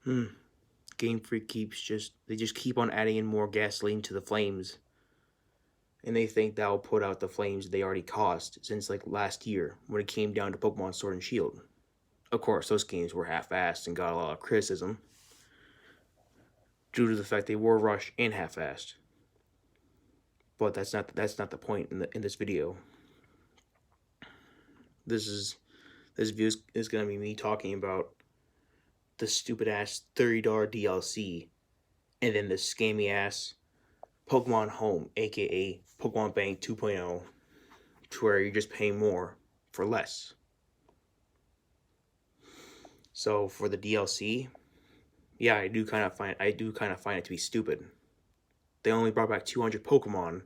Game Freak they just keep on adding in more gasoline to the flames. And they think that will put out the flames they already caused since like last year when it came down to Pokemon Sword and Shield. Of course, those games were half-assed and got a lot of criticism due to the fact they were rushed and half-assed. But that's not the point in this video. This video is gonna be me talking about the stupid ass $30 DLC and then the scammy ass Pokemon Home, aka Pokemon Bank 2.0, to where you're just paying more for less. So for the DLC, yeah, I do kind of find it to be stupid. They only brought back 200 Pokemon,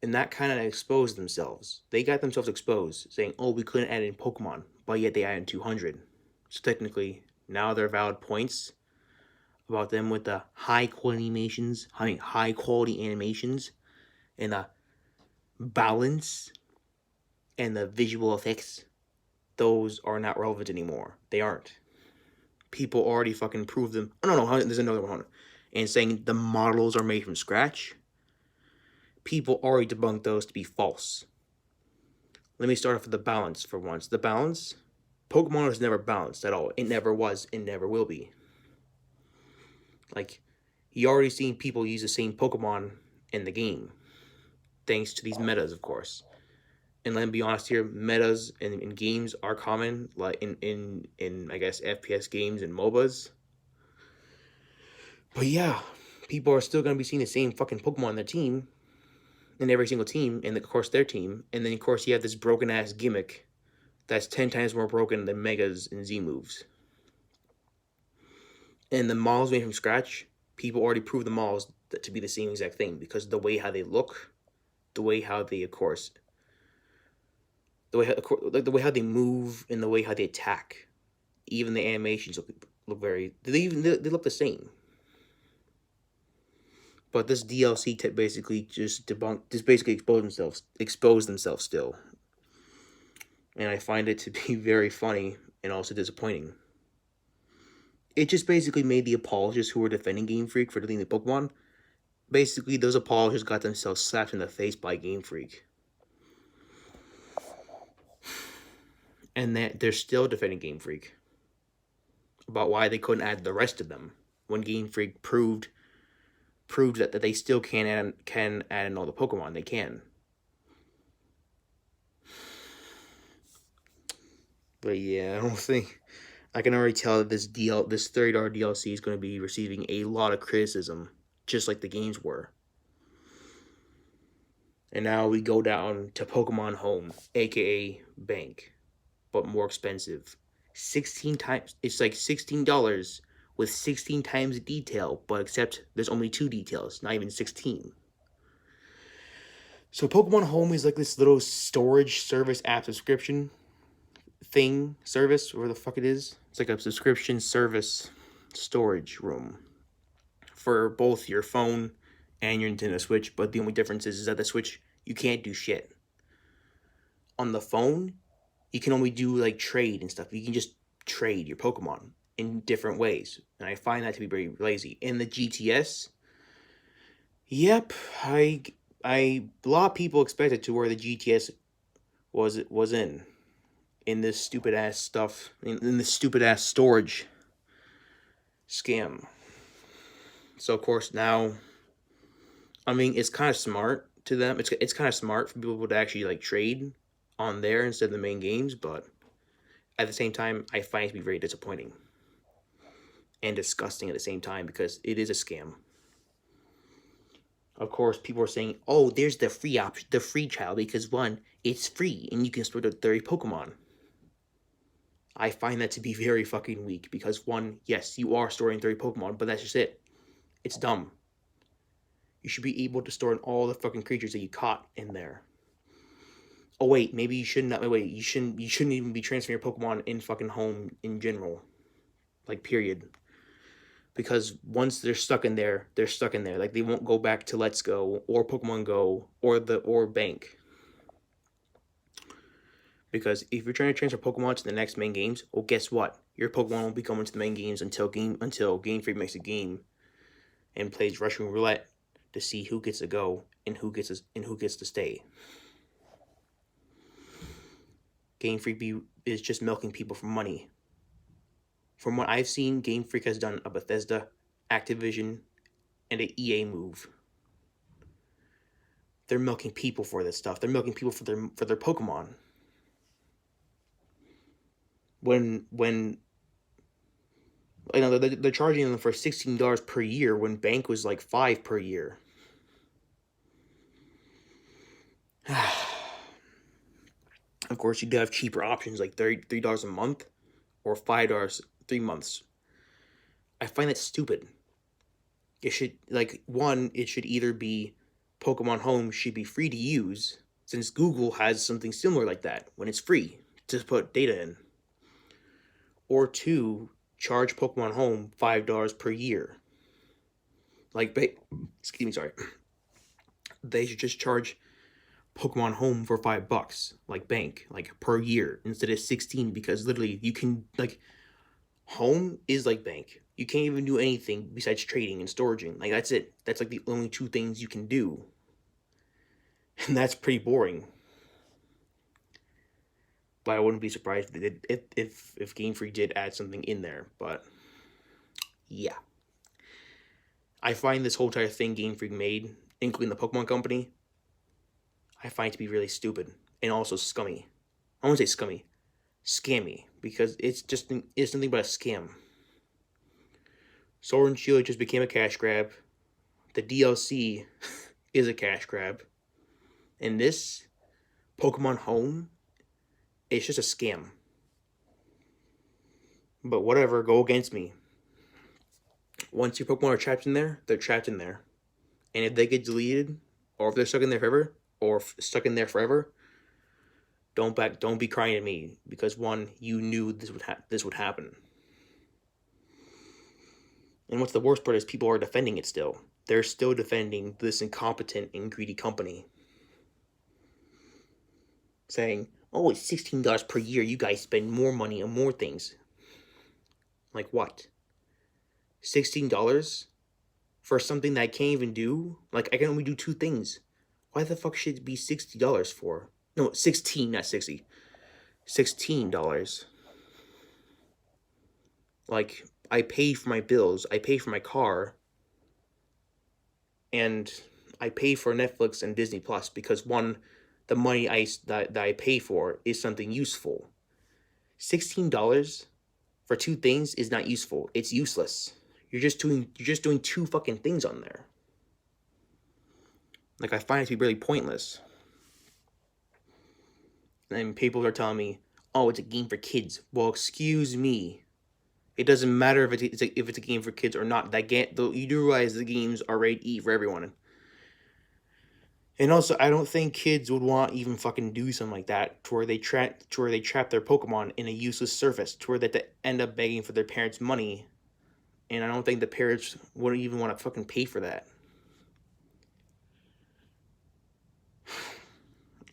and that kind of exposed themselves. They got themselves exposed, saying, "Oh, we couldn't add in Pokemon," but yet they added 200. So technically, now they're valid points about them with the high quality animations, and the balance and the visual effects. Those are not relevant anymore. They aren't. People already fucking proved them. Oh no, there's another one. And saying the models are made from scratch. People already debunked those to be false. Let me start off with the balance for once. The balance, Pokemon was never balanced at all. It never was. It never will be. Like, you already seen people use the same Pokemon in the game, thanks to these metas, of course. And let me be honest here, metas in games are common, like in I guess FPS games and MOBAs. But yeah, people are still gonna be seeing the same fucking Pokemon in their team, in every single team, and of course their team. And then of course you have this broken ass gimmick that's 10 times more broken than Megas and Z moves. And the models made from scratch, people already proved the models to be the same exact thing because the way how they look, the way how they, of course, the way how they move and the way how they attack, even the animations look very. They look the same. But this DLC basically just basically expose themselves still, and I find it to be very funny and also disappointing. It just basically made the apologists who were defending Game Freak for deleting the Pokemon. Basically, those apologists got themselves slapped in the face by Game Freak, and that they're still defending Game Freak about why they couldn't add the rest of them when Game Freak proved that they still can add in all the Pokemon. They can. But yeah, I don't think I can already tell that this $30 DLC is going to be receiving a lot of criticism, just like the games were. And now we go down to Pokemon Home, aka Bank, but more expensive. 16 times. It's like $16 with 16 times the detail, but except there's only 2 details, not even 16. So Pokemon Home is like this little storage service app subscription service, whatever the fuck it is. It's like a subscription service storage room for both your phone and your Nintendo Switch, but the only difference is that the Switch, you can't do shit. On the phone, you can only do like trade and stuff. You can just trade your Pokemon in different ways, and I find that to be very lazy. In the GTS, yep, a lot of people expected to where the GTS was in this stupid ass stuff, in this stupid ass storage scam. So of course now, I mean, it's kind of smart to them. It's kind of smart for people to actually like trade on there instead of the main games, but at the same time, I find it to be very disappointing and disgusting at the same time because it is a scam. Of course, people are saying, "Oh, there's the free option, the free trial, because one, it's free and you can store the 30 Pokemon." I find that to be very fucking weak because one, yes, you are storing 30 Pokemon, but that's just it. It's dumb. You should be able to store in all the fucking creatures that you caught in there. Oh wait, maybe you shouldn't. Wait, you shouldn't even be transferring your Pokemon in fucking Home in general, like period. Because once they're stuck in there, they're stuck in there. Like they won't go back to Let's Go or Pokemon Go or Bank. Because if you're trying to transfer Pokemon to the next main games, well, guess what? your Pokemon won't be coming to the main games until Game Freak makes a game and plays Russian roulette to see who gets to go and who gets to stay. Game Freak is just milking people for money. From what I've seen, Game Freak has done a Bethesda, Activision, and an EA move. They're milking people for this stuff. They're milking people for their Pokemon. When I know they're charging them for $16 per year when Bank was like $5 per year. Of course, you do have cheaper options like $33 a month or $5 3 months. I find that stupid. It should it should either be Pokemon Home should be free to use, since Google has something similar like that when it's free to put data in. Or 2, charge Pokemon Home $5 per year. They should just charge Pokemon Home for $5, like Bank, like per year, instead of 16, because literally you can, Home is like Bank. You can't even do anything besides trading and storaging. Like, that's it. That's like the only 2 things you can do. And that's pretty boring. But I wouldn't be surprised if Game Freak did add something in there. But yeah, I find this whole entire thing Game Freak made, including the Pokemon Company, I find to be really stupid and also scummy. I won't say scummy, scammy, because it's nothing but a scam. Sword and Shield just became a cash grab. The DLC is a cash grab. And this Pokemon Home, it's just a scam. But whatever, go against me. Once your Pokemon are trapped in there, they're trapped in there. And if they get deleted, or if they're stuck in there forever, don't be crying at me, because 1, you knew this would happen. And what's the worst part is people are defending it still. They're still defending this incompetent and greedy company, saying, "Oh, it's $16 per year. You guys spend more money on more things." Like what? $16 for something that I can't even do? Like, I can only do 2 things. Why the fuck should it be $60 for? No, 16, not 60. $16. Like, I pay for my bills, I pay for my car, and I pay for Netflix and Disney Plus because, 1, the money that I pay for is something useful. $16 for 2 things is not useful. It's useless. You're just doing 2 fucking things on there. Like, I find it to be really pointless. And people are telling me, "Oh, it's a game for kids." Well, excuse me. It doesn't matter if it's a game for kids or not. That game, though, you do realize the games are rated E for everyone. And also, I don't think kids would want to even fucking do something like that, to where they trap their Pokemon in a useless surface, to where they end up begging for their parents' money. And I don't think the parents wouldn't even want to fucking pay for that.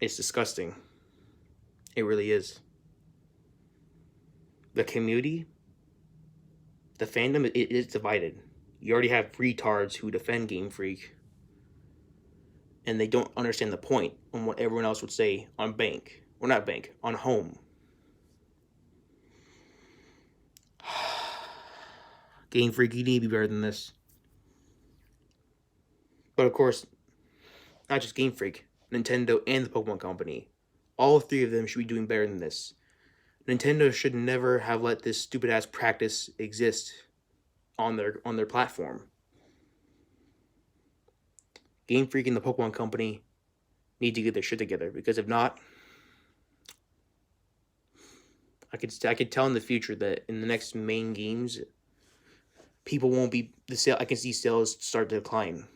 It's disgusting. It really is. The community, the fandom, it is divided. You already have retards who defend Game Freak, and they don't understand the point on what everyone else would say on Bank. Or not Bank, on Home. Game Freak, you need to be better than this. But of course, not just Game Freak, Nintendo and the Pokemon Company. All 3 of them should be doing better than this. Nintendo should never have let this stupid ass practice exist on their platform. Game Freak and the Pokemon Company need to get their shit together, because if not, I could tell in the future that in the next main games, people won't be I can see sales start to decline.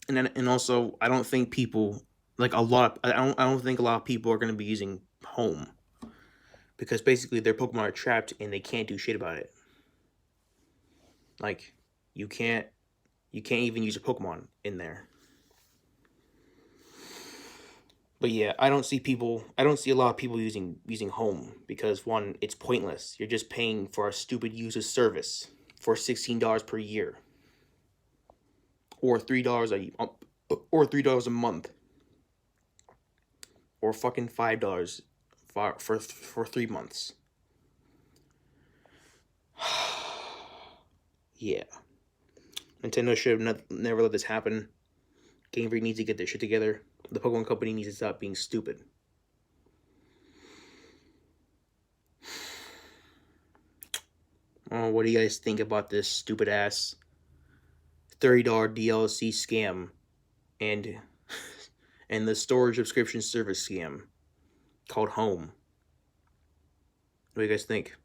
And also, I don't think people I don't think a lot of people are going to be using Home, because basically their Pokemon are trapped and they can't do shit about it. Like, you can't even use a Pokemon in there. But yeah, I don't see a lot of people using Home because one, it's pointless. You're just paying for a stupid user service for $16 per year, or $3 a month, or fucking $5 for 3 months. Yeah, Nintendo should have never let this happen. GamefrEAk needs to get their shit together. The Pokemon Company needs to stop being stupid. Oh, what do you guys think about this stupid ass $30 DLC scam and and the storage subscription service scam called Home? What do you guys think?